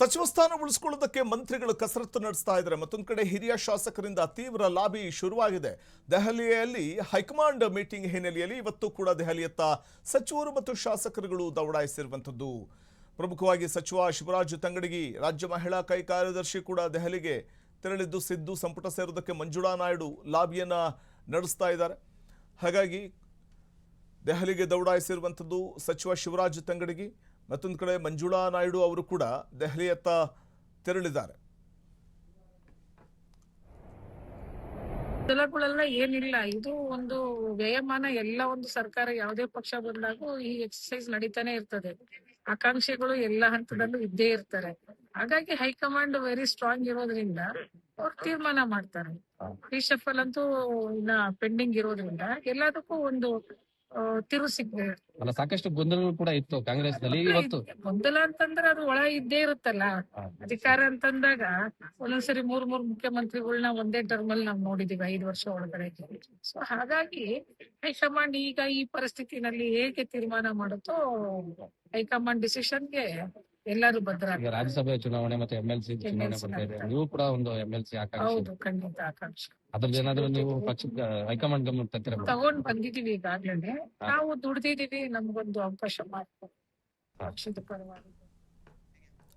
ಸಚಿವ ಸ್ಥಾನ ಉಳಿಸಿಕೊಳ್ಳುವುದಕ್ಕೆ ಮಂತ್ರಿಗಳು ಕಸರತ್ತು ನಡೆಸ್ತಾ ಇದ್ದಾರೆ. ಮತ್ತೊಂದು ಕಡೆ ಹಿರಿಯ ಶಾಸಕರಿಂದ ತೀವ್ರ ಲಾಬಿ ಶುರುವಾಗಿದೆ. ದೆಹಲಿಯಲ್ಲಿ ಹೈಕಮಾಂಡ್ ಮೀಟಿಂಗ್ ಹಿನ್ನೆಲೆಯಲ್ಲಿ ಇವತ್ತು ಕೂಡ ದೆಹಲಿಯತ್ತ ಸಚಿವರು ಮತ್ತು ಶಾಸಕರುಗಳು ದೌಡಾಯಿಸಿರುವಂಥದ್ದು. ಪ್ರಮುಖವಾಗಿ ಸಚಿವ ಶಿವರಾಜ್ ತಂಗಡಗಿ, ರಾಜ್ಯ ಮಹಿಳಾ ಕೈ ಕಾರ್ಯದರ್ಶಿ ಕೂಡ ದೆಹಲಿಗೆ ತೆರಳಿದ್ದು ಸಿದ್ದು ಸಂಪುಟ ಸೇರುವುದಕ್ಕೆ ಮಂಜುಳಾ ನಾಯ್ಡು ಲಾಬಿಯನ್ನ ನಡೆಸ್ತಾ ಇದ್ದಾರೆ. ಹಾಗಾಗಿ ದೆಹಲಿಗೆ ದೌಡಾಯಿಸಿರುವಂಥದ್ದು ಸಚಿವ ಶಿವರಾಜ್ ತಂಗಡಗಿ. ಮತ್ತೊಂದು ಕಡೆ ಮಂಜುಳಾ ನಾಯ್ಡು ಅವರು ಕೂಡ ದೆಹಲಿಯತ್ತ ತೆರಳಿದ್ದಾರೆ. ಏನಿಲ್ಲ, ಇದು ಒಂದು ವ್ಯಯಮಾನ. ಎಲ್ಲ ಒಂದು ಸರ್ಕಾರ ಯಾವುದೇ ಪಕ್ಷ ಬಂದಾಗೂ ಈ ಎಕ್ಸರ್ಸೈಸ್ ನಡೀತಾನೆ ಇರ್ತದೆ. ಆಕಾಂಕ್ಷಿಗಳು ಎಲ್ಲ ಹಂತದಲ್ಲೂ ಇದ್ದೇ ಇರ್ತಾರೆ. ಹಾಗಾಗಿ ಹೈಕಮಾಂಡ್ ವೆರಿ ಸ್ಟ್ರಾಂಗ್ ಇರೋದ್ರಿಂದ ಅವ್ರು ತೀರ್ಮಾನ ಮಾಡ್ತಾರೆ. ರಿಶಫಲ್ ಅಂತೂ ಇನ್ನ ಪೆಂಡಿಂಗ್ ಇರೋದ್ರಿಂದ ಎಲ್ಲದಕ್ಕೂ ಒಂದು ತಿರು ಸಿಗ್ತದೆ. ಸಾಕಷ್ಟು ಗೊಂದಲಗಳು ಕೂಡ ಇತ್ತು ಕಾಂಗ್ರೆಸ್ ನಲ್ಲಿ. ಇವತ್ತು ಗೊಂದಲ ಅಂತಂದ್ರೆ ಅದು ಒಳ ಇದ್ದೇ ಇರುತ್ತಲ್ಲ. ಅಧಿಕಾರ ಅಂತಂದಾಗ ಒಂದೊಂದ್ಸರಿ ಮೂರ್ ಮುಖ್ಯಮಂತ್ರಿಗಳನ್ನ ಒಂದೇ ಟರ್ಮ್ ಅಲ್ಲಿ ನಾವು ನೋಡಿದೀವಿ 5 ವರ್ಷ ಒಳಗಡೆ. ಸೊ ಹಾಗಾಗಿ ಹೈಕಮಾಂಡ್ ಈಗ ಈ ಪರಿಸ್ಥಿತಿನಲ್ಲಿ ಹೇಗೆ ತೀರ್ಮಾನ ಮಾಡುತ್ತೋ ಹೈಕಮಾಂಡ್ ಡಿಸಿಷನ್ಗೆ ಎಲ್ಲರೂ ಭದ್ರ. ರಾಜ್ಯಸಭೆ ಚುನಾವಣೆ ಮತ್ತೆ MLC ಚುನಾವಣೆ ಬರ್ತಾ ಇದೆ. ನೀವು ಕೂಡ ಒಂದು MLC ಆಕಾಂಕ್ಷಿ. ಹೌದು, ಖಂಡಿತ ಆಕಾಂಕ್ಷಿ. ಅದ್ರಲ್ಲಿ ಏನಾದ್ರು ನೀವು ಪಕ್ಷದ ಹೈಕಮಾಂಡ್ ಗಮನ ತಗೊಂಡ್ ಬಂದಿದೀವಿ ಈಗಾಗ್ಲೇ. ನಾವು ದುಡ್ದಿದೀವಿ, ನಮ್ಗೊಂದು ಅವಕಾಶ ಮಾಡ್ಕೊಂಡು ಪಕ್ಷದ ಪರವಾಗಿ.